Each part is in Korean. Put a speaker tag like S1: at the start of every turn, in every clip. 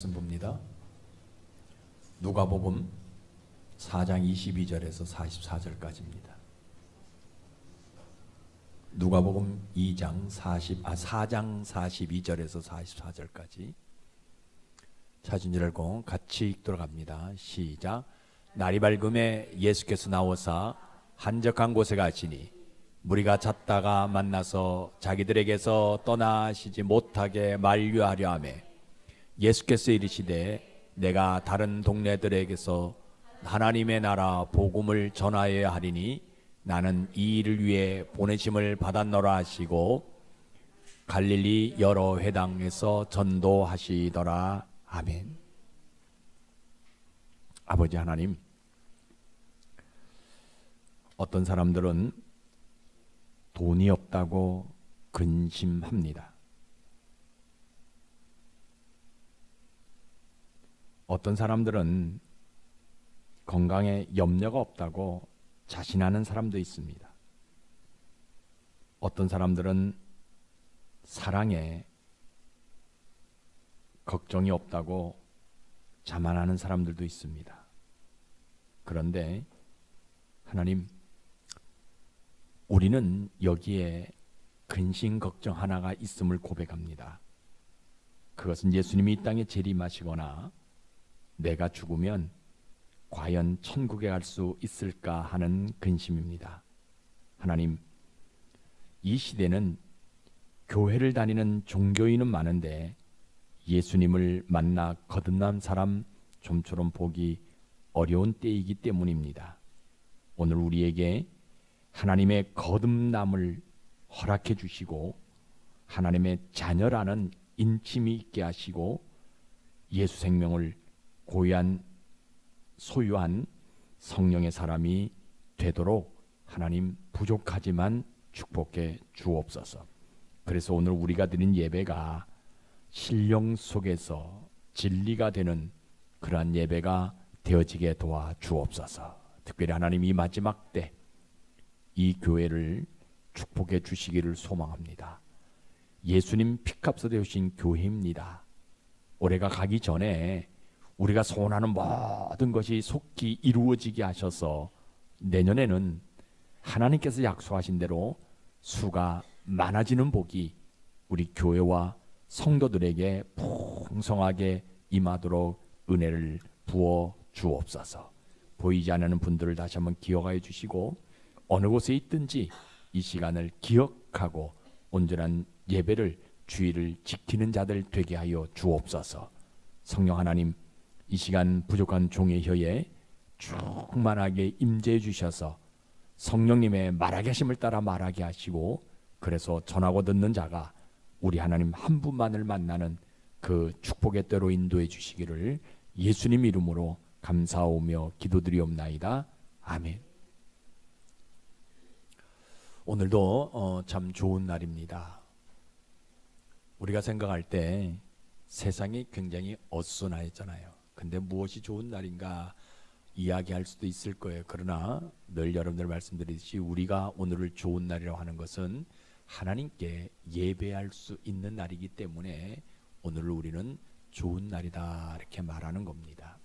S1: 봅니다. 누가복음 4장 22절에서 44절까지입니다. 누가복음 4장 42절에서 44절까지 찾은 줄 알고 같이 읽도록 합니다. 시작. 날이 밝음에 예수께서 나오사 한적한 곳에 가시니 무리가 잤다가 만나서 자기들에게서 떠나시지 못하게 만류하려 하매 예수께서 이르시되 내가 다른 동네들에게서 하나님의 나라 복음을 전하여야 하리니 나는 이 일을 위해 보내심을 받았노라 하시고 갈릴리 여러 회당에서 전도하시더라. 아멘. 아버지 하나님, 어떤 사람들은 돈이 없다고 근심합니다. 어떤 사람들은 건강에 염려가 없다고 자신하는 사람도 있습니다. 어떤 사람들은 사랑에 걱정이 없다고 자만하는 사람들도 있습니다. 그런데 하나님, 우리는 여기에 근심 걱정 하나가 있음을 고백합니다. 그것은 예수님이 이 땅에 재림하시거나 내가 죽으면 과연 천국에 갈 수 있을까 하는 근심입니다. 하나님, 이 시대는 교회를 다니는 종교인은 많은데 예수님을 만나 거듭난 사람 좀처럼 보기 어려운 때이기 때문입니다. 오늘 우리에게 하나님의 거듭남을 허락해 주시고 하나님의 자녀라는 인침이 있게 하시고 예수 생명을 소유한 성령의 사람이 되도록 하나님 부족하지만 축복해 주옵소서. 그래서 오늘 우리가 드린 예배가 신령 속에서 진리가 되는 그러한 예배가 되어지게 도와 주옵소서. 특별히 하나님 이 마지막 때 이 교회를 축복해 주시기를 소망합니다. 예수님 피값으로 되신 교회입니다. 올해가 가기 전에 우리가 소원하는 모든 것이 속히 이루어지게 하셔서 내년에는 하나님께서 약속하신 대로 수가 많아지는 복이 우리 교회와 성도들에게 풍성하게 임하도록 은혜를 부어 주옵소서. 보이지 않는 분들을 다시 한번 기억하여 주시고 어느 곳에 있든지 이 시간을 기억하고 온전한 예배를 주의를 지키는 자들 되게 하여 주옵소서. 성령 하나님, 이 시간 부족한 종의 혀에 충만하게 임재해 주셔서 성령님의 말하게 하심을 따라 말하게 하시고 그래서 전하고 듣는 자가 우리 하나님 한 분만을 만나는 그 축복의 때로 인도해 주시기를 예수님 이름으로 감사하오며 기도드리옵나이다. 아멘. 오늘도 참 좋은 날입니다. 우리가 생각할 때 세상이 굉장히 어수선하잖아요. 근데 무엇이 좋은 날인가 이야기할 수도 있을 거예요. 그러나 늘 여러분들 말씀드리듯이 우리가 오늘을 좋은 날이라고 하는 것은 하나님께 예배할 수 있는 날이기 때문에 오늘을 우리는 좋은 날이다 이렇게 말하는 겁니다.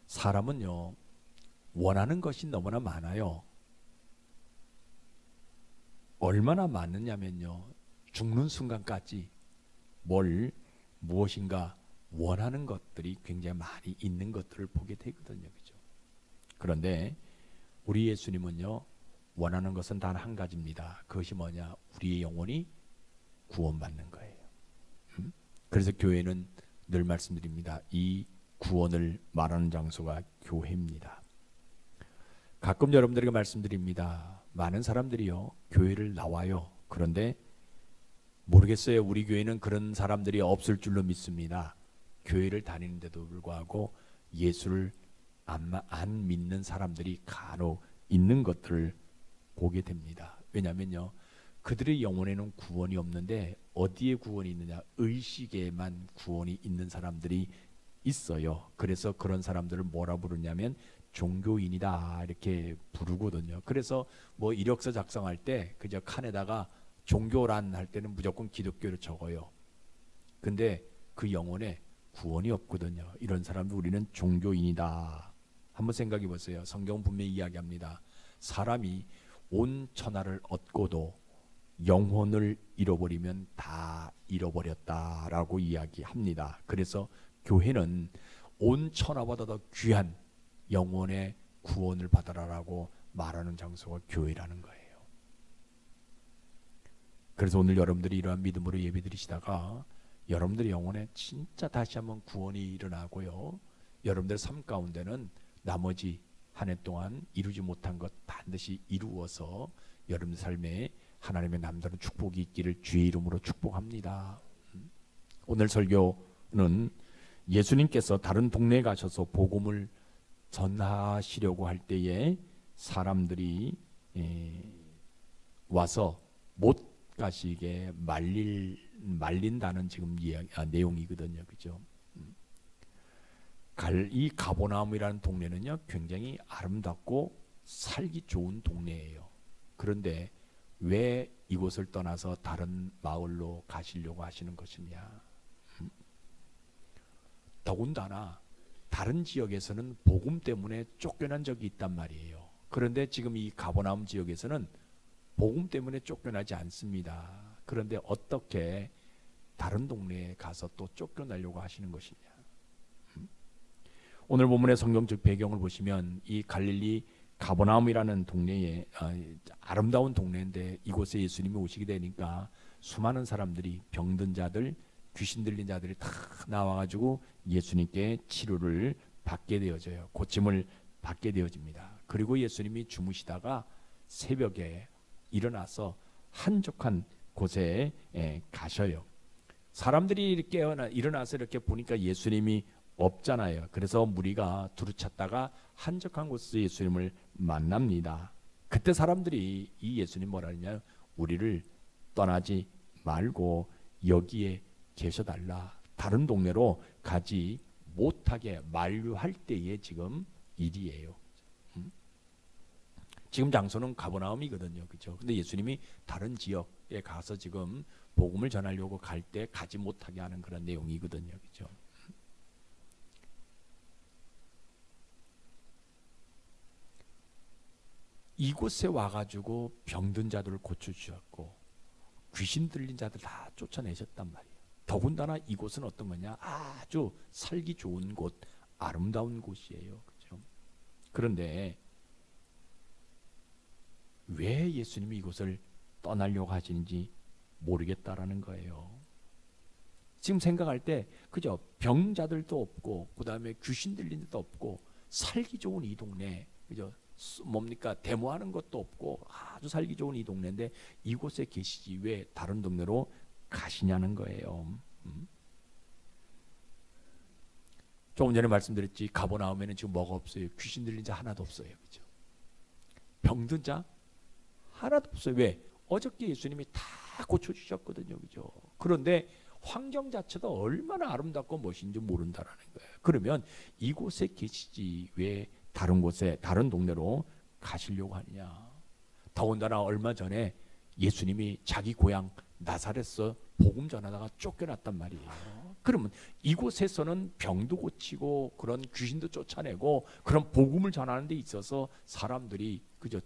S1: 사람은요, 원하는 것이 너무나 많아요. 얼마나 많느냐면요, 죽는 순간까지 무엇인가 원하는 것들이 굉장히 많이 있는 것들을 보게 되거든요. 그죠? 그런데 우리 예수님은요, 원하는 것은 단 한 가지입니다. 그것이 뭐냐? 우리의 영혼이 구원받는 거예요. 그래서 교회는 늘 말씀드립니다. 이 구원을 말하는 장소가 교회입니다. 가끔 여러분들에게 말씀드립니다. 많은 사람들이요, 교회를 나와요. 그런데 모르겠어요. 우리 교회는 그런 사람들이 없을 줄로 믿습니다. 교회를 다니는데도 불구하고 예수를 안 믿는 사람들이 간혹 있는 것들을 보게 됩니다. 왜냐하면요, 그들의 영혼에는 구원이 없는데 어디에 구원이 있느냐? 의식에만 구원이 있는 사람들이 있어요. 그래서 그런 사람들을 뭐라 부르냐면 종교인이다 이렇게 부르거든요. 그래서 뭐 이력서 작성할 때 그저 칸에다가 종교란 할 때는 무조건 기독교를 적어요. 근데 그 영혼에 구원이 없거든요. 이런 사람도 우리는 종교인이다. 한번 생각해 보세요. 성경 분명히 이야기합니다. 사람이 온 천하를 얻고도 영혼을 잃어버리면 다 잃어버렸다라고 이야기합니다. 그래서 교회는 온 천하보다 더 귀한 영혼의 구원을 받아라라고 말하는 장소가 교회라는 거예요. 그래서 오늘 여러분들이 이러한 믿음으로 예배드리시다가 여러분들의 영혼에 진짜 다시 한번 구원이 일어나고요, 여러분들 삶 가운데는 나머지 한 해 동안 이루지 못한 것 반드시 이루어서 여러분들 삶에 하나님의 남다른 축복이 있기를 주의 이름으로 축복합니다. 오늘 설교는 예수님께서 다른 동네에 가셔서 복음을 전하시려고 할 때에 사람들이 와서 못 가시게 말린다는 지금 내용이거든요. 그죠? 이 가버나움이라는 동네는요, 굉장히 아름답고 살기 좋은 동네예요. 그런데 왜 이곳을 떠나서 다른 마을로 가시려고 하시는 것이냐? 더군다나 다른 지역에서는 복음 때문에 쫓겨난 적이 있단 말이에요. 그런데 지금 이 가버나움 지역에서는 복음 때문에 쫓겨나지 않습니다. 그런데 어떻게 다른 동네에 가서 또 쫓겨나려고 하시는 것이냐? 오늘 본문의 성경적 배경을 보시면 이 갈릴리 가버나움이라는 동네에 아름다운 동네인데 이곳에 예수님이 오시게 되니까 수많은 사람들이 병든 자들, 귀신 들린 자들이 다 나와가지고 예수님께 치료를 받게 되어져요. 고침을 받게 되어집니다. 그리고 예수님이 주무시다가 새벽에 일어나서 한적한 곳에 가셔요. 사람들이 이렇게 일어나서 이렇게 보니까 예수님이 없잖아요. 그래서 무리가 두루찾다가 한적한 곳에서 예수님을 만납니다. 그때 사람들이 이 예수님 뭐라 하냐, 우리를 떠나지 말고 여기에 계셔달라, 다른 동네로 가지 못하게 만류할 때의 지금 일이에요. 지금 장소는 가버나움이거든요. 그렇죠? 근데 예수님이 다른 지역에 가서 지금 복음을 전하려고 갈 때 가지 못하게 하는 그런 내용이거든요. 그렇죠? 이곳에 와가지고 병든 자들을 고쳐주셨고 귀신 들린 자들 다 쫓아내셨단 말이에요. 더군다나 이곳은 어떤 거냐, 아주 살기 좋은 곳, 아름다운 곳이에요. 그렇죠? 그런데 왜 예수님이 이곳을 떠나려고 하시는지 모르겠다라는 거예요. 지금 생각할 때 그죠? 병자들도 없고 그 다음에 귀신 들린 데도 없고 살기 좋은 이 동네, 그죠? 뭡니까? 데모하는 것도 없고 아주 살기 좋은 이 동네인데 이곳에 계시지 왜 다른 동네로 가시냐는 거예요. 조금 전에 말씀드렸지, 가버나움에는 지금 뭐가 없어요? 귀신 들린 자 하나도 없어요. 그죠? 병든 자 하나도 없어요. 왜? 어저께 예수님이 다 고쳐주셨거든요. 그죠? 그런데 환경 자체도 얼마나 아름답고 멋있는지 모른다라는 거예요. 그러면 이곳에 계시지 왜 다른 곳에, 다른 동네로 가시려고 하느냐? 더군다나 얼마 전에 예수님이 자기 고향 나사렛에서 복음 전하다가 쫓겨났단 말이에요. 그러면 이곳에서는 병도 고치고 그런 귀신도 쫓아내고 그런 복음을 전하는 데 있어서 사람들이 그저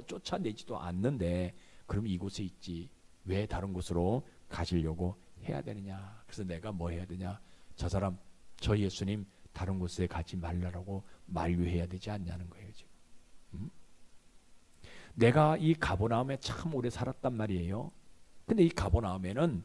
S1: 쫓아내지도 않는데 그럼 이곳에 있지 왜 다른 곳으로 가시려고 해야 되느냐? 그래서 내가 뭐 해야 되냐? 저 사람, 저 예수님 다른 곳에 가지 말라라고 만류해야 되지 않냐는 거예요. 지금. 내가 이 가버나움에 참 오래 살았단 말이에요. 근데 이 가버나움에는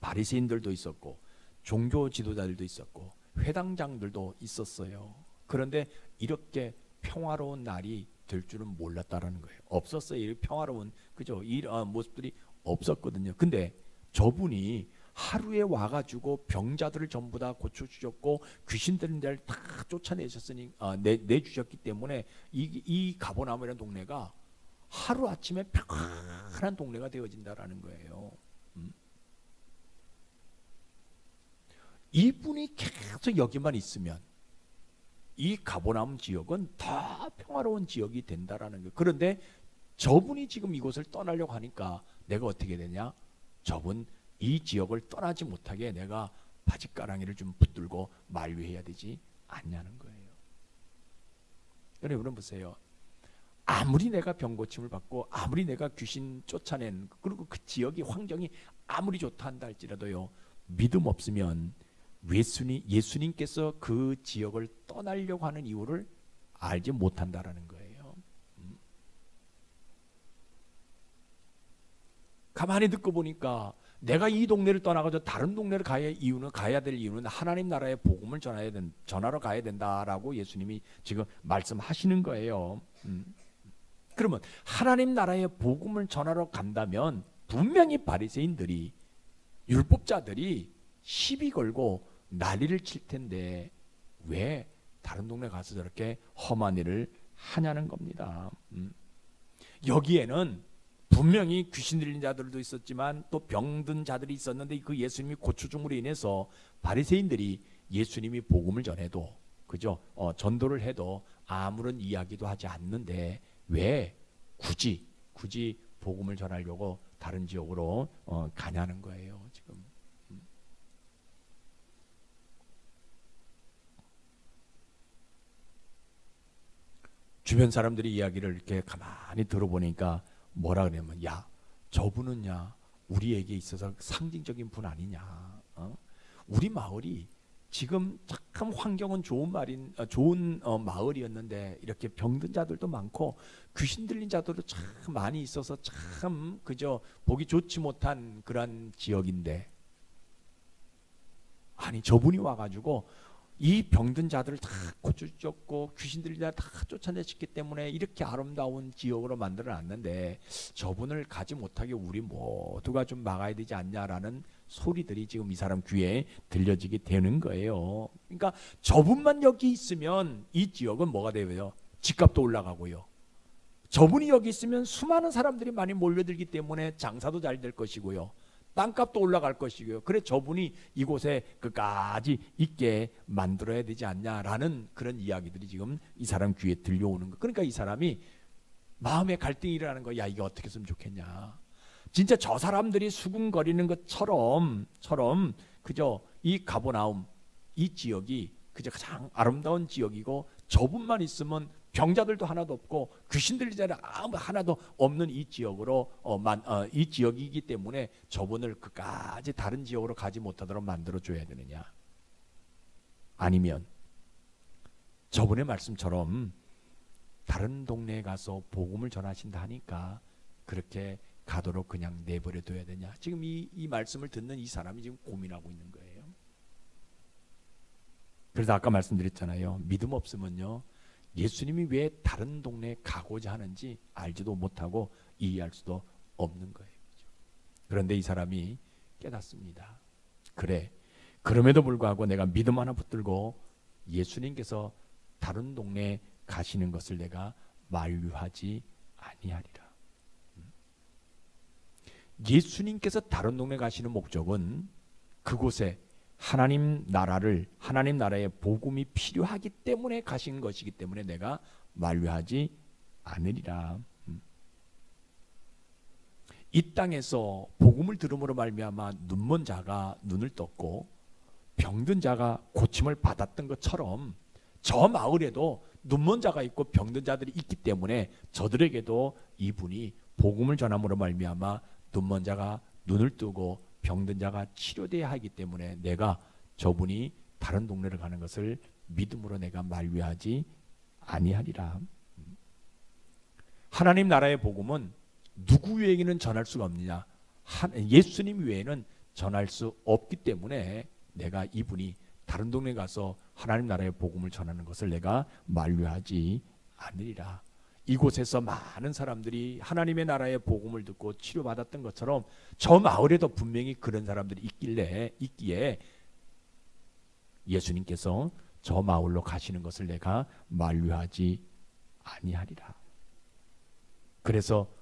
S1: 바리새인들도 있었고 종교 지도자들도 있었고 회당장들도 있었어요. 그런데 이렇게 평화로운 날이 될 줄은 몰랐다라는 거예요. 없었어요. 이 평화로운 그죠? 이 모습들이 없었거든요. 근데 저분이 하루에 와가지고 병자들을 전부 다 고쳐주셨고 귀신 들린 자를 다 쫓아내셨으니 내주셨기 때문에 이 가버나움이라는 동네가 하루 아침에 평안한 동네가 되어진다라는 거예요. 이분이 계속 여기만 있으면 이 가버나움 지역은 더 평화로운 지역이 된다라는 거예요. 그런데 저분이 지금 이곳을 떠나려고 하니까 내가 어떻게 되냐? 저분 이 지역을 떠나지 못하게 내가 바짓가랑이를 좀 붙들고 만류해야 되지 않냐는 거예요. 여러분 보세요. 아무리 내가 병고침을 받고 아무리 내가 귀신 쫓아낸 그리고 그 지역이 환경이 아무리 좋다 한다 할지라도요, 믿음 없으면 예수님께서 그 지역을 떠나려고 하는 이유를 알지 못한다라는 거예요. 가만히 듣고 보니까 내가 이 동네를 떠나가지고 다른 동네를 가야 될 이유는 하나님 나라의 복음을 전하러 가야 된다라고 예수님이 지금 말씀하시는 거예요. 그러면 하나님 나라의 복음을 전하러 간다면 분명히 바리새인들이, 율법자들이 시비 걸고 난리를 칠 텐데 왜 다른 동네 가서 저렇게 험한 일을 하냐는 겁니다. 여기에는 분명히 귀신 들린 자들도 있었지만 또 병든 자들이 있었는데 그 예수님이 고쳐줌으로 인해서 바리새인들이 예수님이 복음을 전해도, 그죠? 전도를 해도 아무런 이야기도 하지 않는데 왜 굳이 복음을 전하려고 다른 지역으로 가냐는 거예요, 지금. 주변 사람들이 이야기를 이렇게 가만히 들어보니까 뭐라 그러냐면, 야, 저분은야 우리에게 있어서 상징적인 분 아니냐. 우리 마을이 지금 참 환경은 좋은 마을이었는데 이렇게 병든 자들도 많고 귀신 들린 자들도 참 많이 있어서 참 그저 보기 좋지 못한 그런 지역인데, 아니 저분이 와가지고 이 병든 자들을 다 고쳐줬고 귀신 들린 자를 다 쫓아내셨기 때문에 이렇게 아름다운 지역으로 만들어놨는데 저분을 가지 못하게 우리 모두가 좀 막아야 되지 않냐라는 소리들이 지금 이 사람 귀에 들려지게 되는 거예요. 그러니까 저분만 여기 있으면 이 지역은 뭐가 되고요? 집값도 올라가고요. 저분이 여기 있으면 수많은 사람들이 많이 몰려들기 때문에 장사도 잘 될 것이고요. 땅값도 올라갈 것이고요. 그래 저분이 이곳에 끝까지 있게 만들어야 되지 않냐라는 그런 이야기들이 지금 이 사람 귀에 들려오는 거. 그러니까 이 사람이 마음에 갈등이 일어나는 거야. 야, 이게 어떻게 했으면 좋겠냐. 진짜 저 사람들이 수군거리는 것처럼 그저 이 가버나움, 이 지역이 그저 가장 아름다운 지역이고 저분만 있으면 병자들도 하나도 없고 귀신 들린 자는 하나도 없는 이 지역으로 이 지역이기 때문에 저분을 끝까지 다른 지역으로 가지 못하도록 만들어줘야 되느냐, 아니면 저분의 말씀처럼 다른 동네에 가서 복음을 전하신다 하니까 그렇게 가도록 그냥 내버려 둬야 되냐. 지금 이 말씀을 듣는 이 사람이 지금 고민하고 있는 거예요. 그래서 아까 말씀드렸잖아요. 믿음 없으면요, 예수님이 왜 다른 동네에 가고자 하는지 알지도 못하고 이해할 수도 없는 거예요. 그런데 이 사람이 깨닫습니다. 그래, 그럼에도 불구하고 내가 믿음 하나 붙들고 예수님께서 다른 동네에 가시는 것을 내가 만류하지 아니하리라. 예수님께서 다른 동네 가시는 목적은 그곳에 하나님 나라의 복음이 필요하기 때문에 가신 것이기 때문에 내가 만류하지 않으리라. 이 땅에서 복음을 들음으로 말미암아 눈먼 자가 눈을 떴고 병든 자가 고침을 받았던 것처럼 저 마을에도 눈먼 자가 있고 병든 자들이 있기 때문에 저들에게도 이분이 복음을 전함으로 말미암아 눈먼 자가 눈을 뜨고 병든 자가 치료돼야 하기 때문에 내가 저분이 다른 동네를 가는 것을 믿음으로 내가 만류하지 아니하리라. 하나님 나라의 복음은 누구 외에는 전할 수가 없느냐? 예수님 외에는 전할 수 없기 때문에 내가 이분이 다른 동네 가서 하나님 나라의 복음을 전하는 것을 내가 만류하지 않으리라. 이곳에서 많은 사람들이 하나님의 나라의 복음을 듣고 치료받았던 것처럼 저 마을에도 분명히 그런 사람들이 있기에 예수님께서 저 마을로 가시는 것을 내가 만류하지 아니하리라. 그래서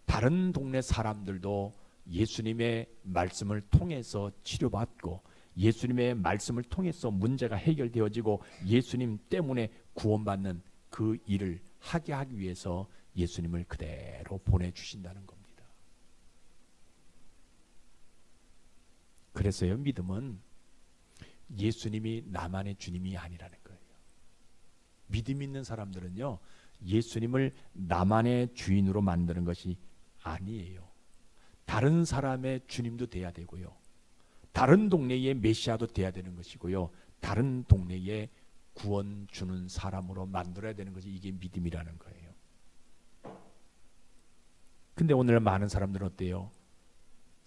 S1: 다른 동네 사람들도 예수님의 말씀을 통해서 치료받고 예수님의 말씀을 통해서 문제가 해결되어지고 예수님 때문에 구원받는 그 일을 하게 하기 위해서 예수님을 그대로 보내주신다는 겁니다. 그래서요, 믿음은 예수님이 나만의 주님이 아니라는 거예요. 믿음 있는 사람들은요, 예수님을 나만의 주인으로 만드는 것이 아니에요. 다른 사람의 주님도 돼야 되고요, 다른 동네의 메시아도 돼야 되는 것이고요, 다른 동네에 구원 주는 사람으로 만들어야 되는 것이 이게 믿음이라는 거예요. 근데 오늘 많은 사람들은 어때요?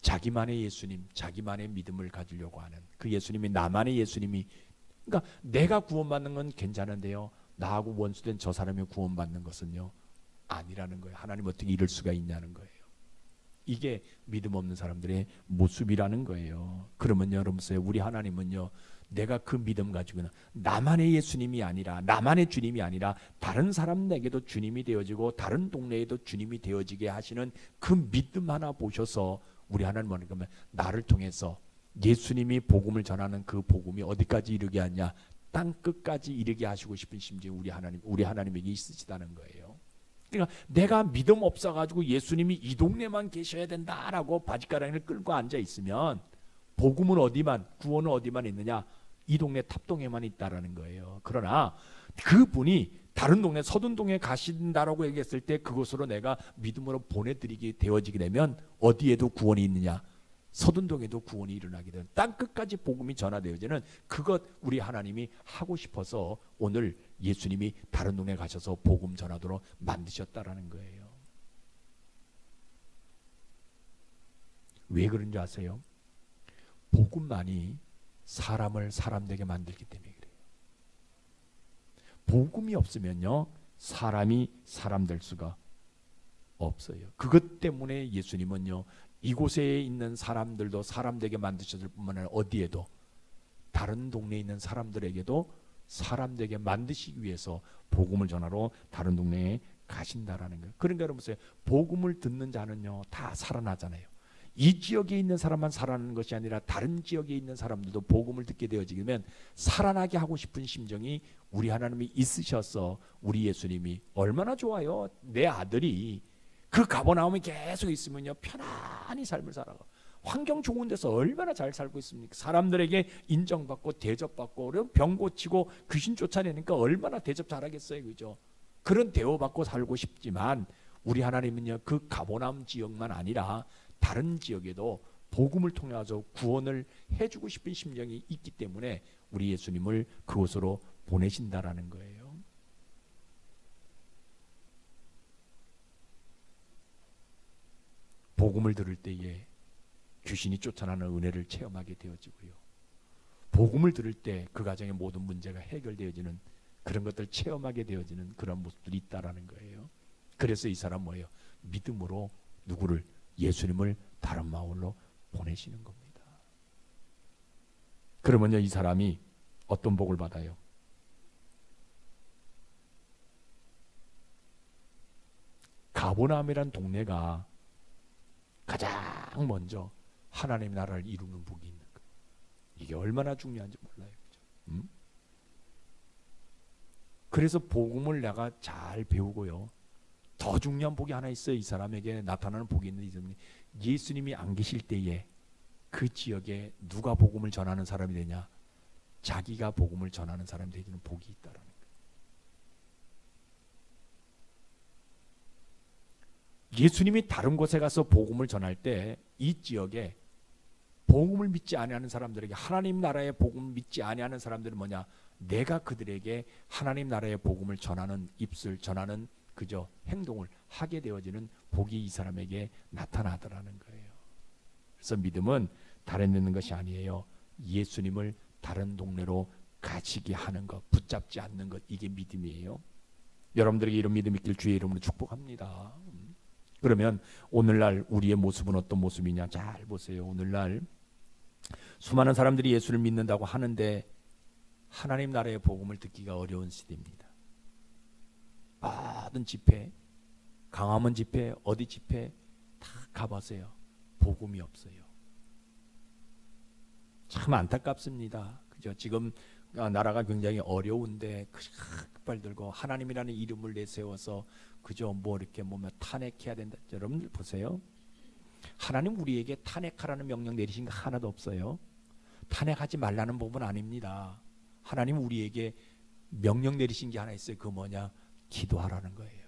S1: 자기만의 예수님, 자기만의 믿음을 가지려고 하는 그 예수님이 나만의 예수님이, 그러니까 내가 구원받는 건 괜찮은데요, 나하고 원수된 저 사람이 구원받는 것은요 아니라는 거예요. 하나님 어떻게 이럴 수가 있냐는 거예요. 이게 믿음 없는 사람들의 모습이라는 거예요. 그러면요, 여러분, 우리 하나님은요, 내가 그 믿음 가지고는 나만의 예수님이 아니라, 나만의 주님이 아니라 다른 사람에게도 주님이 되어지고 다른 동네에도 주님이 되어지게 하시는 그 믿음 하나 보셔서, 우리 하나님 뭐냐 그러면 나를 통해서 예수님이 복음을 전하는 그 복음이 어디까지 이르게 하냐, 땅 끝까지 이르게 하시고 싶은 심정이 우리 하나님에게 있으시다는 거예요. 그러니까 내가 믿음 없어가지고 예수님이 이 동네만 계셔야 된다라고 바짓가랑이를 끌고 앉아 있으면 복음은 어디만, 구원은 어디만 있느냐, 이 동네 탑동에만 있다라는 거예요. 그러나 그분이 다른 동네 서둔동에 가신다라고 얘기했을 때 그곳으로 내가 믿음으로 보내드리게 되어지게 되면 어디에도 구원이 있느냐, 서둔동에도 구원이 일어나게 되는, 땅끝까지 복음이 전화되어지는 그것 우리 하나님이 하고 싶어서 오늘 예수님이 다른 동네 가셔서 복음 전하도록 만드셨다라는 거예요. 왜 그런 줄 아세요? 복음만이 사람을 사람 되게 만들기 때문에 그래요. 복음이 없으면요, 사람이 사람 될 수가 없어요. 그것 때문에 예수님은요, 이곳에 있는 사람들도 사람 되게 만드셨을 뿐만 아니라 어디에도, 다른 동네에 있는 사람들에게도 사람 되게 만드시기 위해서 복음을 전하러 다른 동네에 가신다라는 거예요. 그러니까 여러분, 복음을 듣는 자는요 다 살아나잖아요. 이 지역에 있는 사람만 살아나는 것이 아니라 다른 지역에 있는 사람들도 복음을 듣게 되어지면 살아나게 하고 싶은 심정이 우리 하나님이 있으셔서, 우리 예수님이 얼마나 좋아요. 내 아들이 그 가버나움에 계속 있으면요 편안히 삶을 살아가, 환경 좋은 데서 얼마나 잘 살고 있습니까? 사람들에게 인정받고 대접받고 병 고치고 귀신 쫓아내니까 얼마나 대접 잘하겠어요, 그죠? 그런 대우받고 살고 싶지만 우리 하나님은요, 그 가버나움 지역만 아니라 다른 지역에도 복음을 통해서 구원을 해주고 싶은 심정이 있기 때문에 우리 예수님을 그곳으로 보내신다라는 거예요. 복음을 들을 때에 귀신이 쫓아나는 은혜를 체험하게 되어지고요, 복음을 들을 때 그 가정의 모든 문제가 해결되어지는 그런 것들 체험하게 되어지는 그런 모습들이 있다라는 거예요. 그래서 이 사람 뭐예요? 믿음으로 누구를? 예수님을 다른 마을로 보내시는 겁니다. 그러면요, 이 사람이 어떤 복을 받아요? 가버나움이란 동네가 가장 먼저 하나님의 나라를 이루는 복이 있는 거예요. 이게 얼마나 중요한지 몰라요, 그죠? 그래서 복음을 내가 잘 배우고요, 더 중요한 복이 하나 있어요. 이 사람에게 나타나는 복이 있는 이사람이, 예수님이 안 계실 때에 그 지역에 누가 복음을 전하는 사람이 되냐? 자기가 복음을 전하는 사람이 되는 복이 있다라는 거예요. 예수님이 다른 곳에 가서 복음을 전할 때 이 지역에 복음을 믿지 아니하는 사람들에게, 하나님 나라의 복음을 믿지 아니하는 사람들은 뭐냐? 내가 그들에게 하나님 나라의 복음을 전하는 입술, 전하는 그저 행동을 하게 되어지는 복이 이 사람에게 나타나더라는 거예요. 그래서 믿음은 다른 데 있는 것이 아니에요. 예수님을 다른 동네로 가시게 하는 것, 붙잡지 않는 것, 이게 믿음이에요. 여러분들에게 이런 믿음이 있길 주의 이름으로 축복합니다. 그러면 오늘날 우리의 모습은 어떤 모습이냐? 잘 보세요. 오늘날 수많은 사람들이 예수를 믿는다고 하는데 하나님 나라의 복음을 듣기가 어려운 시대입니다. 모든 집회, 강화문 집회, 어디 집회 다 가보세요. 복음이 없어요. 참 안타깝습니다. 그죠? 지금 나라가 굉장히 어려운데 급발 들고 하나님이라는 이름을 내세워서 그저 뭐 이렇게 뭐면 탄핵해야 된다. 여러분들 보세요. 하나님 우리에게 탄핵하라는 명령 내리신 거 하나도 없어요. 탄핵하지 말라는 법은 아닙니다. 하나님 우리에게 명령 내리신 게 하나 있어요. 그 뭐냐? 기도하라는 거예요.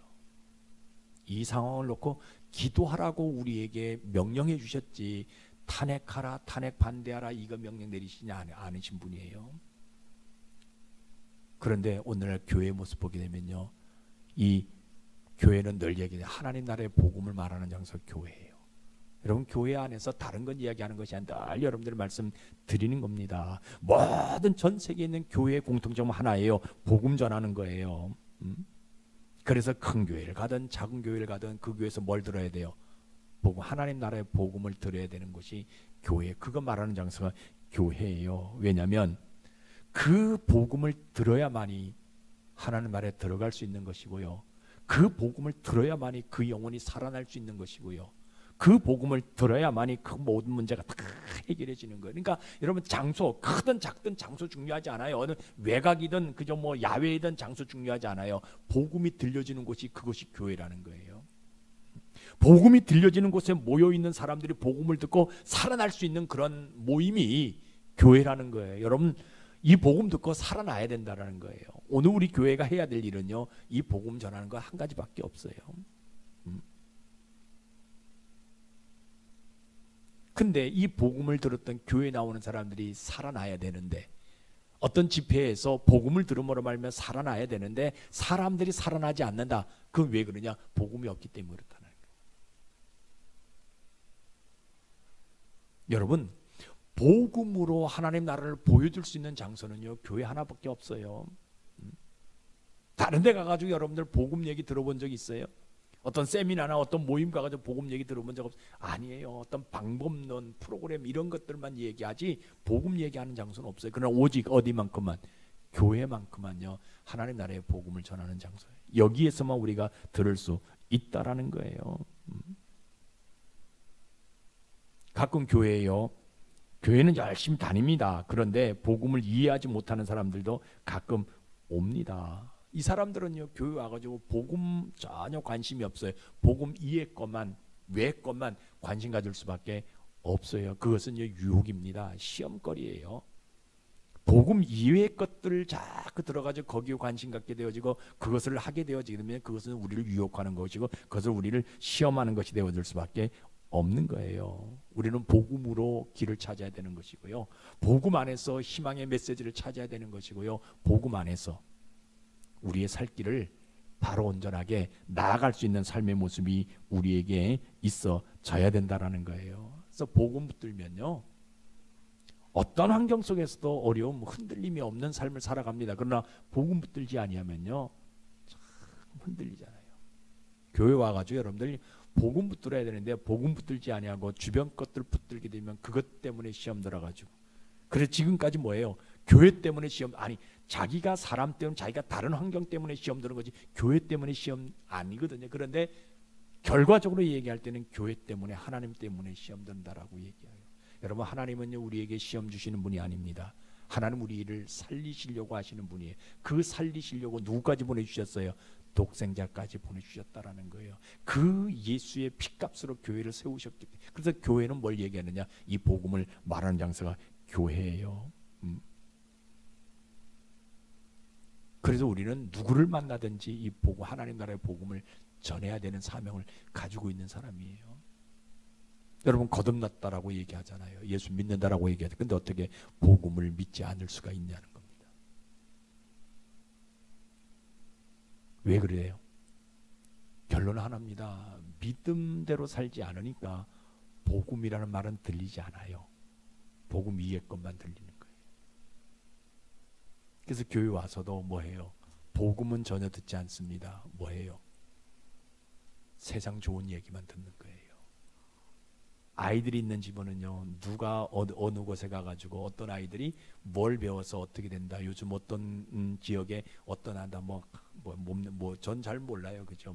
S1: 이 상황을 놓고 기도하라고 우리에게 명령해 주셨지, 탄핵하라, 탄핵 반대하라 이거 명령 내리시지 않으신 분이에요. 그런데 오늘날 교회의 모습 보게 되면요, 이 교회는 늘 얘기해요. 하나님 나라의 복음을 말하는 장소 교회예요. 여러분, 교회 안에서 다른 건 이야기하는 것이 아니라 늘 여러분들 말씀 드리는 겁니다. 모든 전 세계에 있는 교회의 공통점 하나예요. 복음 전하는 거예요. 그래서 큰 교회를 가든 작은 교회를 가든 그 교회에서 뭘 들어야 돼요? 복음, 하나님 나라의 복음을 들어야 되는 것이 교회. 그거 말하는 장소가 교회예요. 왜냐하면 그 복음을 들어야만이 하나님 나라에 들어갈 수 있는 것이고요, 그 복음을 들어야만이 그 영혼이 살아날 수 있는 것이고요, 그 복음을 들어야만이 그 모든 문제가 다 해결해지는 거예요. 그러니까 여러분, 장소 크든 작든 장소 중요하지 않아요. 어느 외곽이든 그저 뭐 야외이든 장소 중요하지 않아요. 복음이 들려지는 곳이, 그것이 교회라는 거예요. 복음이 들려지는 곳에 모여 있는 사람들이 복음을 듣고 살아날 수 있는 그런 모임이 교회라는 거예요. 여러분, 이 복음 듣고 살아나야 된다는 거예요. 오늘 우리 교회가 해야 될 일은요, 이 복음 전하는 거 한 가지밖에 없어요. 근데 이 복음을 들었던 교회에 나오는 사람들이 살아나야 되는데, 어떤 집회에서 복음을 들음으로 말하면 살아나야 되는데 사람들이 살아나지 않는다. 그건 왜 그러냐? 복음이 없기 때문에 그렇다는 거예요. 여러분, 복음으로 하나님 나라를 보여줄 수 있는 장소는요, 교회 하나밖에 없어요. 다른 데 가가지고 여러분들 복음 얘기 들어본 적 있어요? 어떤 세미나나 어떤 모임 가가지고 복음 얘기 들어본 적 없어요? 아니에요. 어떤 방법론, 프로그램 이런 것들만 얘기하지 복음 얘기하는 장소는 없어요. 그러나 오직 어디만큼만? 교회만큼만요, 하나님 나라의 복음을 전하는 장소예요. 여기에서만 우리가 들을 수 있다라는 거예요. 가끔 교회에요, 교회는 열심히 다닙니다. 그런데 복음을 이해하지 못하는 사람들도 가끔 옵니다. 이 사람들은요, 교회 와가지고 복음 전혀 관심이 없어요. 복음 이해 것만, 외 것만 관심 가질 수밖에 없어요. 그것은 유혹입니다. 시험거리예요. 복음 이외의 것들을 자꾸 들어가지고 거기에 관심 갖게 되어지고 그것을 하게 되어지게 되면 그것은 우리를 유혹하는 것이고 그것을 우리를 시험하는 것이 되어질 수밖에 없는 거예요. 우리는 복음으로 길을 찾아야 되는 것이고요, 복음 안에서 희망의 메시지를 찾아야 되는 것이고요, 복음 안에서 우리의 살 길을 바로 온전하게 나아갈 수 있는 삶의 모습이 우리에게 있어져야 된다라는 거예요. 그래서 복음 붙들면요, 어떤 환경 속에서도 어려움, 흔들림이 없는 삶을 살아갑니다. 그러나 복음 붙들지 아니하면요, 참 흔들리잖아요. 교회 와가지고 여러분들 복음 붙들어야 되는데 복음 붙들지 아니하고 주변 것들 붙들게 되면 그것 때문에 시험 들어가지고, 그래서 지금까지 뭐예요? 교회 때문에 시험, 아니 자기가 사람 때문에, 자기가 다른 환경 때문에 시험 드는 거지 교회 때문에 시험 아니거든요. 그런데 결과적으로 얘기할 때는 교회 때문에, 하나님 때문에 시험 든다라고 얘기해요. 여러분, 하나님은요, 우리에게 시험 주시는 분이 아닙니다. 하나님 우리를 살리시려고 하시는 분이에요. 그 살리시려고 누구까지 보내주셨어요? 독생자까지 보내주셨다라는 거예요. 그 예수의 피값으로 교회를 세우셨기 때문에. 그래서 교회는 뭘 얘기하느냐? 이 복음을 말하는 장소가 교회예요. 그래서 우리는 누구를 만나든지 이 복음, 하나님 나라의 복음을 전해야 되는 사명을 가지고 있는 사람이에요. 여러분, 거듭났다라고 얘기하잖아요. 예수 믿는다라고 얘기하죠. 근데 어떻게 복음을 믿지 않을 수가 있냐는 겁니다. 왜 그래요? 결론은 하나입니다. 믿음대로 살지 않으니까 복음이라는 말은 들리지 않아요. 복음 위의 것만 들리는 거예요. 그래서 교회 와서도 뭐해요? 복음은 전혀 듣지 않습니다. 뭐해요? 세상 좋은 얘기만 듣는 거예요. 아이들이 있는 집은요, 누가 어느 곳에 가가지고 어떤 아이들이 뭘 배워서 어떻게 된다, 요즘 어떤 지역에 어떤 한다, 전 잘 몰라요, 그죠?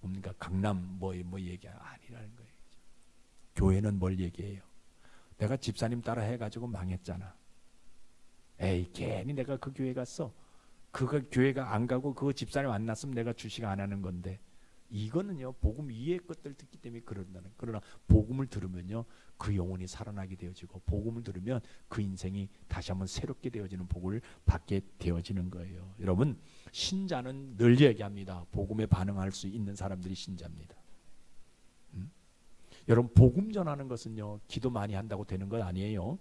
S1: 뭡니까, 강남 뭐 얘기 아니라는 거예요. 그죠? 교회는 뭘 얘기해요? 내가 집사님 따라 해가지고 망했잖아. 에이, 괜히 내가 그 교회 갔어. 그 교회가 안 가고 그 집사님 안 났으면 내가 주식 안 하는 건데 이거는요 복음 이외의 것들 듣기 때문에 그런다는. 그러나 복음을 들으면요 그 영혼이 살아나게 되어지고, 복음을 들으면 그 인생이 다시 한번 새롭게 되어지는 복을 받게 되어지는 거예요. 여러분, 신자는 늘 얘기합니다. 복음에 반응할 수 있는 사람들이 신자입니다. 여러분, 복음 전하는 것은요 기도 많이 한다고 되는 건 아니에요.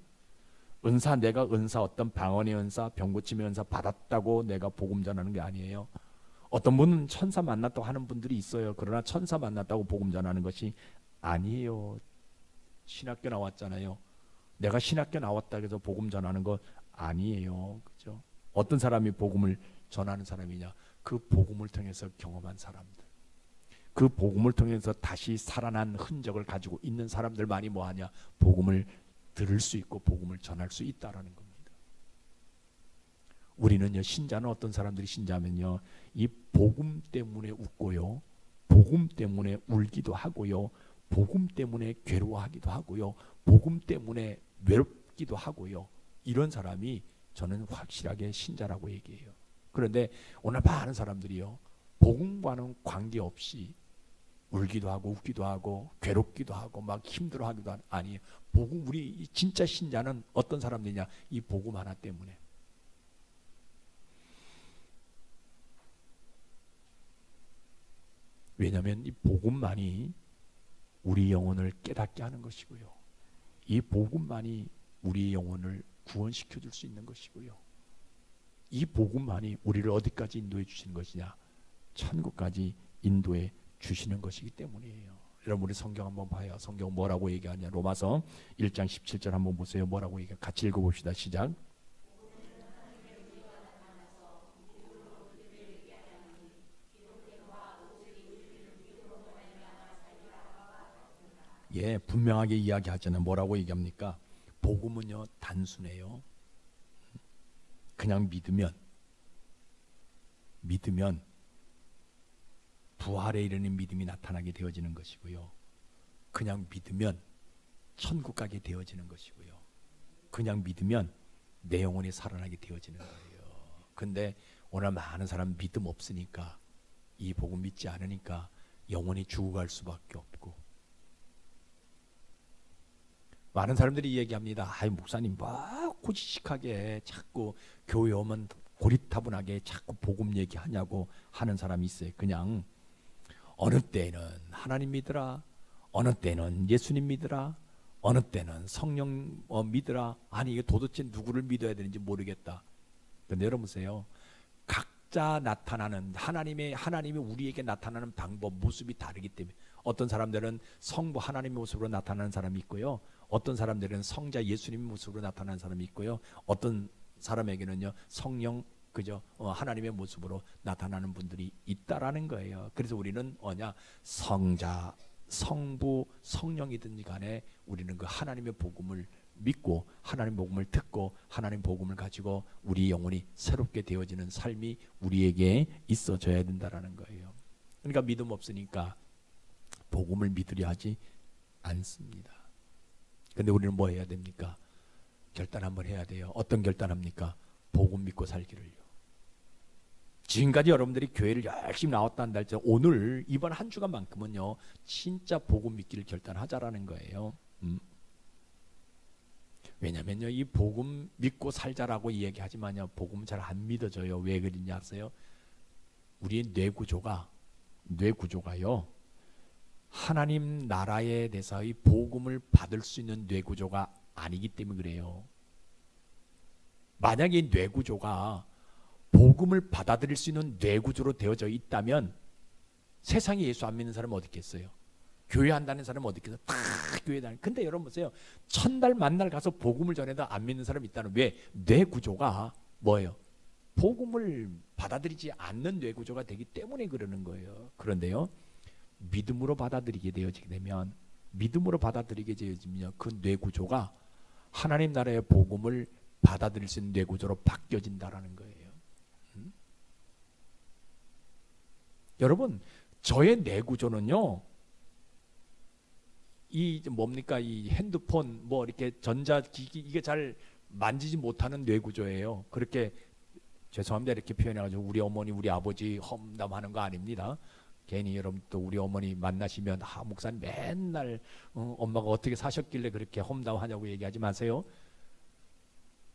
S1: 은사, 내가 은사, 어떤 방언의 은사, 병고침의 은사 받았다고 내가 복음 전하는 게 아니에요. 어떤 분은 천사 만났다고 하는 분들이 있어요. 그러나 천사 만났다고 복음 전하는 것이 아니에요. 신학교 나왔잖아요. 내가 신학교 나왔다 해서 복음 전하는 거 아니에요. 그죠? 어떤 사람이 복음을 전하는 사람이냐? 그 복음을 통해서 경험한 사람들, 그 복음을 통해서 다시 살아난 흔적을 가지고 있는 사람들만이 뭐하냐? 복음을 들을 수 있고 복음을 전할 수 있다라는 겁니다. 우리는요, 신자는 어떤 사람들이 신자면요, 이 복음 때문에 웃고요, 복음 때문에 울기도 하고요, 복음 때문에 괴로워하기도 하고요, 복음 때문에 외롭기도 하고요, 이런 사람이 저는 확실하게 신자라고 얘기해요. 그런데 오늘 많은 사람들이요, 복음과는 관계없이 울기도 하고 웃기도 하고 괴롭기도 하고 막 힘들어하기도 하는. 아니에요. 복음, 우리 진짜 신자는 어떤 사람들이냐? 이 복음 하나 때문에. 왜냐하면 이 복음만이 우리 영혼을 깨닫게 하는 것이고요, 이 복음만이 우리 영혼을 구원시켜 줄 수 있는 것이고요, 이 복음만이 우리를 어디까지 인도해 주시는 것이냐? 천국까지 인도해 주시는 것이기 때문이에요. 여러분, 우리 성경 한번 봐요. 성경 뭐라고 얘기하냐? 로마서 1장 17절 한번 보세요. 뭐라고 얘기해? 같이 읽어봅시다. 시작. 예, 분명하게 이야기하잖아요. 뭐라고 얘기합니까? 복음은요 단순해요. 그냥 믿으면 부활에 이르는 믿음이 나타나게 되어지는 것이고요, 그냥 믿으면 천국 가게 되어지는 것이고요, 그냥 믿으면 내 영혼이 살아나게 되어지는 거예요. 근데 오늘 많은 사람 믿음 없으니까, 이 복음 믿지 않으니까 영혼이 죽어갈 수밖에 없고, 많은 사람들이 얘기합니다. 아이, 목사님 뭐 고지식하게 자꾸 교회 오면 고리타분하게 자꾸 복음 얘기하냐고 하는 사람이 있어요. 그냥 어느 때는 하나님 믿으라, 어느 때는 예수님 믿으라, 어느 때는 성령 믿으라. 아니, 이게 도대체 누구를 믿어야 되는지 모르겠다. 근데 여러분 보세요. 각자 나타나는 하나님이 우리에게 나타나는 방법, 모습이 다르기 때문에, 어떤 사람들은 성부 하나님의 모습으로 나타나는 사람이 있고요, 어떤 사람들은 성자 예수님의 모습으로 나타나는 사람이 있고요, 어떤 사람에게는요 성령, 그죠? 하나님의 모습으로 나타나는 분들이 있다라는 거예요. 그래서 우리는 성자, 성부, 성령이든지 간에 우리는 그 하나님의 복음을 믿고 하나님 복음을 듣고 하나님 복음을 가지고 우리 영혼이 새롭게 되어지는 삶이 우리에게 있어져야 된다라는 거예요. 그러니까 믿음 없으니까 복음을 믿으려 하지 않습니다. 근데 우리는 뭐 해야 됩니까? 결단 한번 해야 돼요. 어떤 결단합니까? 복음 믿고 살기를요. 지금까지 여러분들이 교회를 열심히 나왔다 한다 할때 오늘 이번 한 주간만큼은요 진짜 복음 믿기를 결단하자라는 거예요. 왜냐면요, 이 복음 믿고 살자라고 이야기하지만요, 복음은 잘 안 믿어져요. 왜 그러냐 아세요? 우리의 뇌구조가요 하나님 나라에 대해서 이 복음을 받을 수 있는 뇌구조가 아니기 때문에 그래요. 만약에 이 뇌구조가 복음을 받아들일 수 있는 뇌구조로 되어져 있다면 세상에 예수 안 믿는 사람은 어디 있겠어요? 교회 한다는 사람은 어디 있겠어요? 다 교회 다니는. 근데 여러분 보세요. 천달 만날 가서 복음을 전해도 안 믿는 사람이 있다는. 왜? 뇌구조가 뭐예요? 복음을 받아들이지 않는 뇌구조가 되기 때문에 그러는 거예요. 그런데요, 믿음으로 받아들이게 되어지게 되면, 그 뇌구조가 하나님 나라의 복음을 받아들일 수 있는 뇌구조로 바뀌어진다라는 거예요. 여러분, 저의 뇌구조는요, 이 뭡니까? 이 핸드폰 뭐 이렇게 전자기기 이게 잘 만지지 못하는 뇌구조예요. 그렇게 죄송합니다 이렇게 표현해가지고 우리 어머니 우리 아버지 험담하는 거 아닙니다. 괜히 여러분 또 우리 어머니 만나시면 목사님 맨날 엄마가 어떻게 사셨길래 그렇게 험담하냐고 얘기하지 마세요.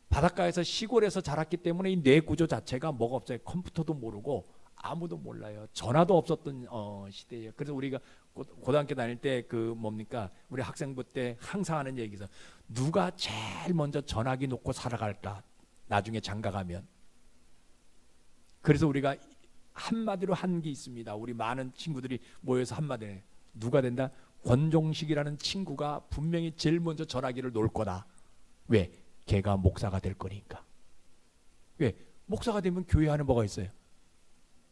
S1: 바닷가에서 시골에서 자랐기 때문에 이 뇌 구조 자체가 뭐가 없어요. 컴퓨터도 모르고 아무도 몰라요. 전화도 없었던 시대예요. 그래서 우리가 고등학교 다닐 때 그 뭡니까 우리 학생부 때 항상 하는 얘기죠. 누가 제일 먼저 전화기 놓고 살아갈까 나중에 장가가면. 그래서 우리가 한마디로 한 게 있습니다. 우리 많은 친구들이 모여서 한마디에 누가 된다? 권종식이라는 친구가 분명히 제일 먼저 전화기를 놓을 거다. 왜? 걔가 목사가 될 거니까. 왜? 목사가 되면 교회 안에 뭐가 있어요?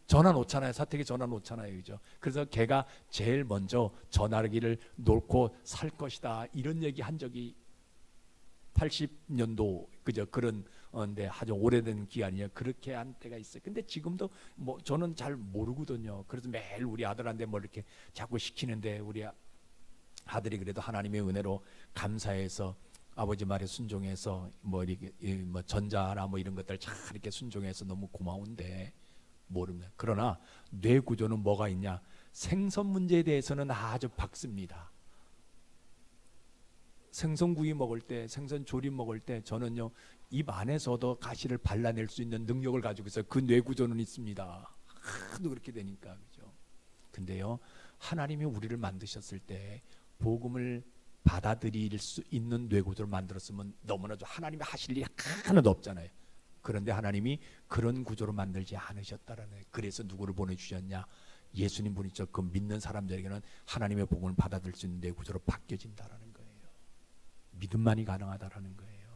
S1: 전화 놓잖아요. 사택에 전화 놓잖아요. 그죠? 그래서 걔가 제일 먼저 전화기를 놓고 살 것이다. 이런 얘기 한 적이 80년도 그죠? 그런 데 아주 오래된 기간이에요. 그렇게 한 때가 있어요. 근데 지금도 뭐 저는 잘 모르거든요. 그래서 매일 우리 아들한테 뭐 이렇게 자꾸 시키는데 우리 아들이 그래도 하나님의 은혜로 감사해서 아버지 말에 순종해서 뭐 이렇게 뭐 전자나 뭐 이런 것들 잘 이렇게 순종해서 너무 고마운데 모르면. 그러나 뇌 구조는 뭐가 있냐? 생선 문제에 대해서는 아주 박습니다. 생선구이 먹을 때, 생선 조림 먹을 때 저는요 입 안에서도 가시를 발라낼 수 있는 능력을 가지고 있어요. 그 뇌 구조는 있습니다. 하도 그렇게 되니까. 그죠? 근데요 하나님이 우리를 만드셨을 때 복음을 받아들일 수 있는 뇌 구조를 만들었으면 너무나도 하나님이 하실 일이 하나도 없잖아요. 그런데 하나님이 그런 구조로 만들지 않으셨다라는 거예요. 그래서 누구를 보내주셨냐? 예수님 분이죠. 그 믿는 사람들에게는 하나님의 복음을 받아들일 수 있는 뇌 구조로 바뀌어진다라는 거예요. 믿음만이 가능하다라는 거예요.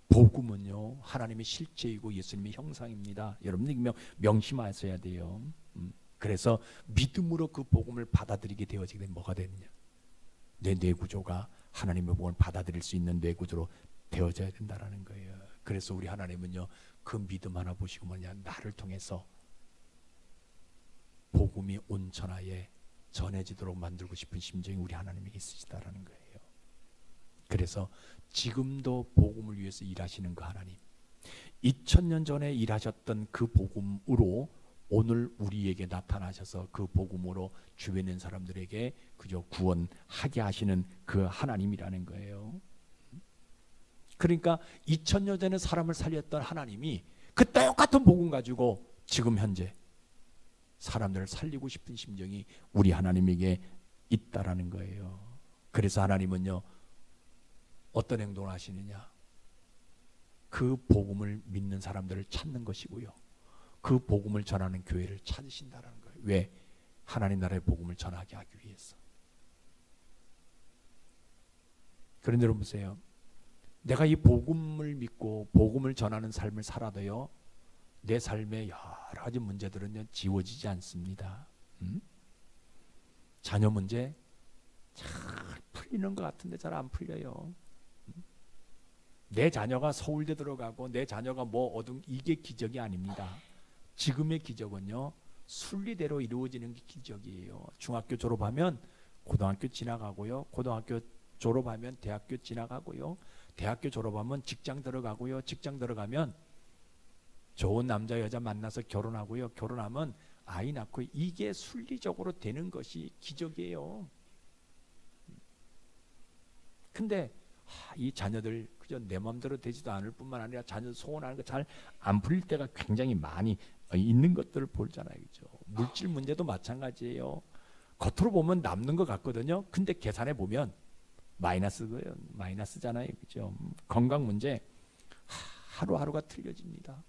S1: 복음은요 하나님의 실제이고 예수님의 형상입니다. 여러분 명심하셔야 돼요. 그래서 믿음으로 그 복음을 받아들이게 되어지게 되면 뭐가 되느냐? 내 뇌구조가 하나님의 복음을 받아들일 수 있는 뇌구조로 되어져야 된다는 거예요. 그래서 우리 하나님은요 그 믿음 하나 보시고 뭐냐, 나를 통해서 복음이 온 천하에 전해지도록 만들고 싶은 심정이 우리 하나님에게 있으시다라는 거예요. 그래서 지금도 복음을 위해서 일하시는 그 하나님, 2000년 전에 일하셨던 그 복음으로 오늘 우리에게 나타나셔서 그 복음으로 주변에 있는 사람들에게 그저 구원하게 하시는 그 하나님이라는 거예요. 그러니까 2000년 전에 사람을 살렸던 하나님이 그 똑같은 복음 가지고 지금 현재 사람들을 살리고 싶은 심정이 우리 하나님에게 있다라는 거예요. 그래서 하나님은요 어떤 행동을 하시느냐? 그 복음을 믿는 사람들을 찾는 것이고요, 그 복음을 전하는 교회를 찾으신다는 거예요. 왜? 하나님 나라의 복음을 전하게 하기 위해서. 그런데 여러분 보세요. 내가 이 복음을 믿고 복음을 전하는 삶을 살아도요 내 삶의 여러 가지 문제들은 지워지지 않습니다. 자녀 문제 잘 풀리는 것 같은데 잘 안 풀려요. 내 자녀가 서울대 들어가고 내 자녀가 뭐 얻은 이게 기적이 아닙니다. 지금의 기적은요 순리대로 이루어지는 게 기적이에요. 중학교 졸업하면 고등학교 지나가고요, 고등학교 졸업하면 대학교 지나가고요, 대학교 졸업하면 직장 들어가고요, 직장 들어가면 좋은 남자 여자 만나서 결혼하고요, 결혼하면 아이 낳고, 이게 순리적으로 되는 것이 기적이에요. 근데 이 자녀들 그저 내 마음대로 되지도 않을 뿐만 아니라 자녀 소원하는 거 잘 안 풀릴 때가 굉장히 많이 있는 것들을 보잖아요. 그죠? 물질 문제도 마찬가지예요. 겉으로 보면 남는 것 같거든요. 근데 계산해 보면 마이너스고요. 마이너스잖아요. 그죠? 건강 문제 하루하루가 틀려집니다.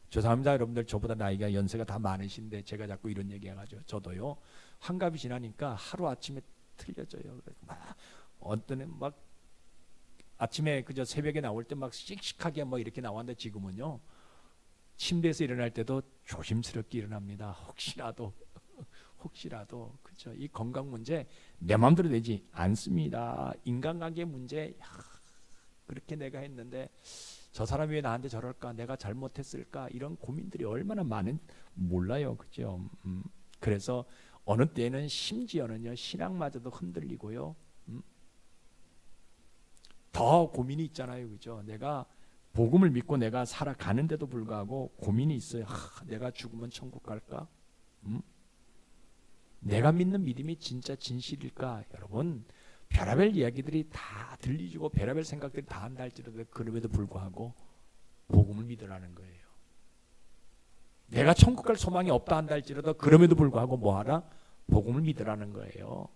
S1: 죄송합니다. 여러분들 저보다 나이가 연세가 다 많으신데 제가 자꾸 이런 얘기 해가지고 저도요 한갑이 지나니까 하루아침에 틀려져요. 막 어떤 막 아침에 그저 새벽에 나올 때 막 씩씩하게 뭐 이렇게 나왔는데 지금은요 침대에서 일어날 때도 조심스럽게 일어납니다. 혹시라도 그죠? 이 건강 문제 내 마음대로 되지 않습니다. 인간관계 문제 그렇게 내가 했는데 저 사람이 왜 나한테 저럴까, 내가 잘못했을까, 이런 고민들이 얼마나 많은 몰라요. 그죠? 그래서 어느 때는 심지어는요 신앙마저도 흔들리고요 더 고민이 있잖아요. 그죠? 내가 복음을 믿고 내가 살아가는데도 불구하고 고민이 있어요. 내가 죽으면 천국 갈까? 내가 믿는 믿음이 진짜 진실일까? 여러분, 별의별 이야기들이 다 들리고 별의별 생각들이 다 한다 할지라도 그럼에도 불구하고 복음을 믿으라는 거예요. 내가 천국 갈 소망이 없다 한다 할지라도 그럼에도 불구하고 뭐하라? 복음을 믿으라는 거예요.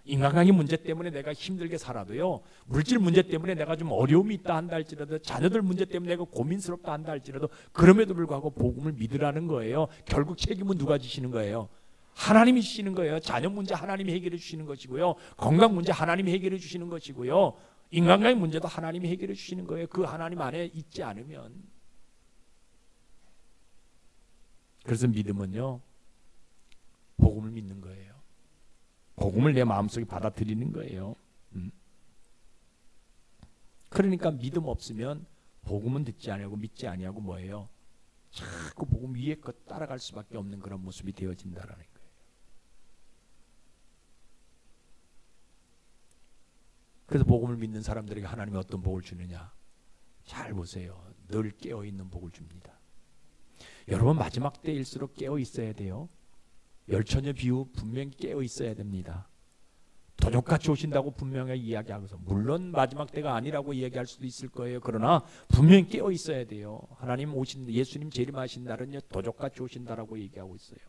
S1: 인간관계 문제 때문에 내가 힘들게 살아도요, 물질 문제 때문에 내가 좀 어려움이 있다 한다 할지라도, 자녀들 문제 때문에 내가 고민스럽다 한다 할지라도 그럼에도 불구하고 복음을 믿으라는 거예요. 결국 책임은 누가 지시는 거예요? 하나님이 주시는 거예요. 자녀 문제 하나님이 해결해 주시는 것이고요, 건강 문제 하나님이 해결해 주시는 것이고요, 인간관계 문제도 하나님이 해결해 주시는 거예요. 그 하나님 안에 있지 않으면. 그래서 믿음은요, 복음을 믿는 거예요. 복음을 내 마음속에 받아들이는 거예요. 그러니까 믿음 없으면 복음은 듣지 아니하고 믿지 아니하고 뭐예요? 자꾸 복음 위에 것 따라갈 수밖에 없는 그런 모습이 되어진다라는 거예요. 그래서 복음을 믿는 사람들에게 하나님이 어떤 복을 주느냐? 잘 보세요. 늘 깨어있는 복을 줍니다. 여러분, 마지막 때일수록 깨어 있어야 돼요. 열처녀 비유 분명히 깨어 있어야 됩니다. 도적같이 오신다고 분명히 이야기하고서, 물론 마지막 때가 아니라고 이야기할 수도 있을 거예요. 그러나 분명히 깨어 있어야 돼요. 하나님 예수님 재림하신 날은요, 도적같이 오신다라고 얘기하고 있어요.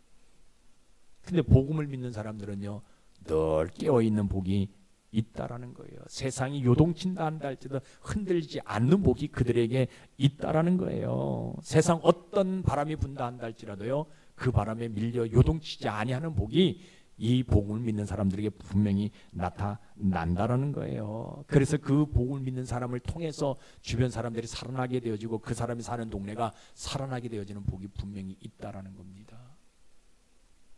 S1: 근데 복음을 믿는 사람들은요, 늘 깨어 있는 복이 있다라는 거예요. 세상이 요동친다 한다 할지라도 흔들리지 않는 복이 그들에게 있다라는 거예요. 세상 어떤 바람이 분다 한다 할지라도요, 그 바람에 밀려 요동치지 아니하는 복이 이 복음을 믿는 사람들에게 분명히 나타난다라는 거예요. 그래서 그 복음을 믿는 사람을 통해서 주변 사람들이 살아나게 되어지고 그 사람이 사는 동네가 살아나게 되어지는 복이 분명히 있다라는 겁니다.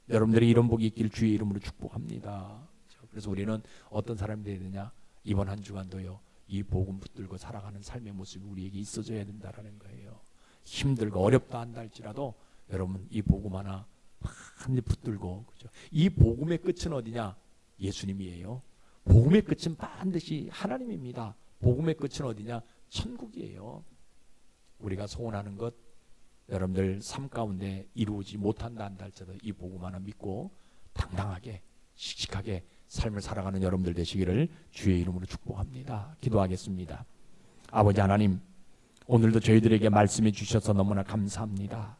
S1: 여러분들이 이런 복이 있길 주의 이름으로 축복합니다. 그래서 우리는 어떤 사람이 되어야 되냐? 이번 한 주간도요, 이 복음 붙들고 살아가는 삶의 모습이 우리에게 있어져야 된다라는 거예요. 힘들고 어렵다 한다 할지라도 여러분, 이 복음 하나 한 입 붙들고, 그죠? 이 복음의 끝은 어디냐? 예수님이에요. 복음의 끝은 반드시 하나님입니다. 복음의 끝은 어디냐? 천국이에요. 우리가 소원하는 것, 여러분들 삶 가운데 이루지 못한다 한다 할지라도 이 복음 하나 믿고 당당하게 씩씩하게 삶을 살아가는 여러분들 되시기를 주의 이름으로 축복합니다. 기도하겠습니다. 아버지 하나님, 오늘도 저희들에게 말씀해 주셔서 너무나 감사합니다.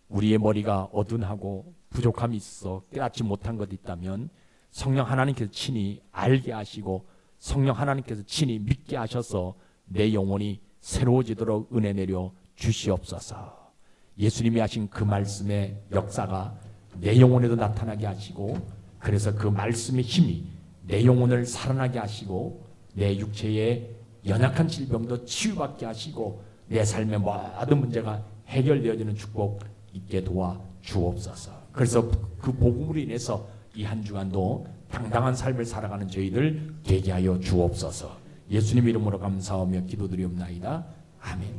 S1: 우리의 머리가 어둔하고 부족함이 있어 깨닫지 못한 것 있다면 성령 하나님께서 친히 알게 하시고 성령 하나님께서 친히 믿게 하셔서 내 영혼이 새로워지도록 은혜 내려 주시옵소서. 예수님이 하신 그 말씀의 역사가 내 영혼에도 나타나게 하시고, 그래서 그 말씀의 힘이 내 영혼을 살아나게 하시고 내 육체의 연약한 질병도 치유받게 하시고 내 삶의 모든 문제가 해결되어지는 축복 있게 도와 주옵소서. 그래서 그 복음으로 인해서 이 한 주간도 당당한 삶을 살아가는 저희들 되게 하여 주옵소서. 예수님 이름으로 감사하며 기도드리옵나이다. 아멘.